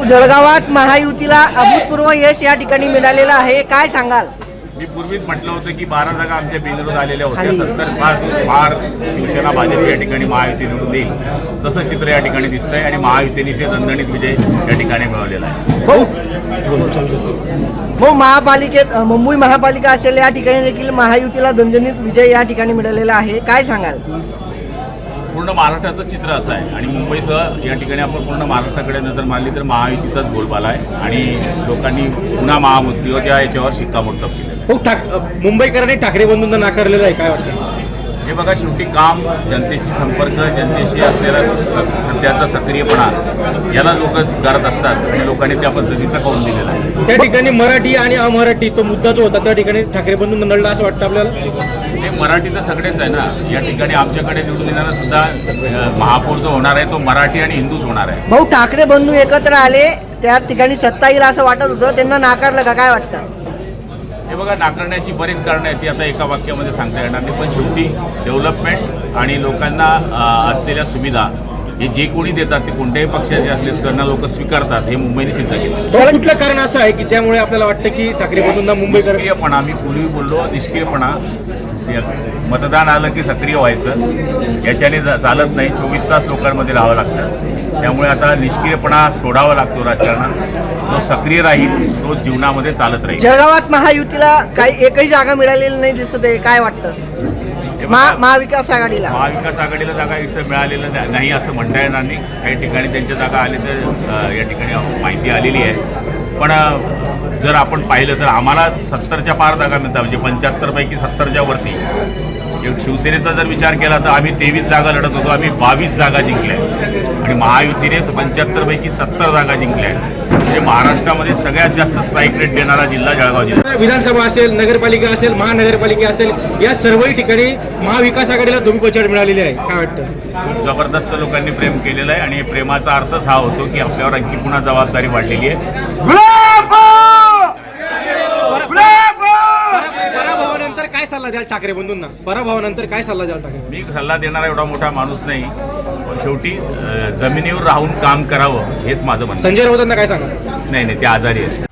जळगावात महायुतीला अभूतपूर्व यश या ठिकाणी मिळालेलं आहे, काय सांगाल? मी पूर्वीच म्हटलं होतं की 12 जागा आमच्या बिनविरोध आलेल्या होत्या, 70 पार शिवसेना भाजप या ठिकाणी महायुती निवडून देईल तसं चित्र या ठिकाणी दिसतंय आणि महायुतीने ते दणदणीत विजय या ठिकाणी मिळवलेला आहे। हो, महापालिकेत मुंबई महापालिका असेल या ठिकाणी देखील महायुतीला दणदणीत विजय या ठिकाणी मिळालेला आहे, काय सांगाल? पूर्ण महाराष्ट्राचं चित्र असं आहे आणि मुंबईसह या ठिकाणी आपण पूर्ण महाराष्ट्राकडे नजर मारली तर महायुतीचाच बोलबाला आहे आणि लोकांनी पुन्हा महायुतीच्या याच्यावर शिक्कामोर्तब केलेलं आहे। मुंबईकरांनी ठाकरे बंधूंना नाकारलेलं आहे, काय वाटतं? हे बघा, शेवटी काम, जनतेशी संपर्क, जनतेशी असलेला सध्याचा सक्रियपणा याला लोक स्वीकारत असतात आणि लोकांनी त्या पद्धतीचा कौल दिलेला आहे। त्या ठिकाणी मराठी आणि अमराठी तो मुद्दा जो होता त्या ठिकाणी ठाकरे बंधूंना नळला असं वाटतं आपल्याला? हे मराठी तर सगळेच आहे ना, या ठिकाणी आमच्याकडे निवडून येणारा सुद्धा महापौर जो होणार आहे तो मराठी आणि हिंदूच होणार आहे। भाऊ, ठाकरे बंधू एकत्र आले त्या ठिकाणी सत्ता येईल असं वाटत होतं, त्यांना नाकारलं का, काय वाटतं? हे बघा, नाकारण्याची बरीच कारणं आहेत, ती आता एका वाक्यामध्ये सांगता येणार नाही, पण शेवटी डेव्हलपमेंट आणि लोकांना असलेल्या सुविधा हे जे कोणी देतात ते कोणत्याही पक्षाचे असले त्यांना लोक स्वीकारतात, हे मुंबईने सिद्ध केलं। कुठलं कारण असं आहे की त्यामुळे आपल्याला वाटतं की ठाकरे बंधूंना मुंबईकर निष्क्रियपणा, मी पूर्वी बोललो निष्क्रियपणा, मतदान आलं की सक्रिय व्हायचं, याच्याने चालत नाही, 24 तास लोकांमध्ये राहावं लागतं, त्यामुळे आता निष्क्रियपणा सोडावा लागतो राजकारणात, जो सक्रिय राहील तो जीवनामध्ये चालत राहील। जळगावात महायुतीला काही एकही जागा मिळालेली नाही दिसत आहे, काय वाटतं? महाविकास आघाडीला जागा इथं मिळालेलं नाही असं म्हणता येणार नाही, काही ठिकाणी त्यांच्या जागा आल्याचं या ठिकाणी माहिती आलेली आहे, पण जर आपण पाहिलं तर आम्हाला 70च्या पार जागा मिळतात, म्हणजे 75 पैकी 70च्या वरती। शिवसेनेचा जर विचार केला तर आम्ही 23 जागा लढत होतो, आम्ही 22 जागा जिंकल्या आणि महायुतीने 75 पैकी 70 जागा जिंकल्या, म्हणजे महाराष्ट्रामध्ये सगळ्यात जास्त स्ट्राईक रेट देणारा जिल्हा जळगाव जिल्हा। विधानसभा असेल, नगरपालिका असेल, महानगरपालिका असेल, या सर्वही ठिकाणी महाविकास आघाडीला धोबीपछाड मिळालेली आहे, काय वाटतं? खूप जबरदस्त लोकांनी प्रेम केलेलं आहे आणि प्रेमाचा अर्थच हा होतो की आपल्यावर आणखी पुन्हा जबाबदारी वाढलेली आहे। पराभवानंतर काय सल्ला द्याल ठाकरे बंधूंना? पराभवानंतर काय सल्ला द्याल ठाकरे? मी सल्ला देणारा एवढा मोठा माणूस नाही, शेवटी जमिनीवर राहून काम करावं हेच माझं म्हणणं। संजय राऊतांना काय सांगा? नाही, ते आजारी आहेत।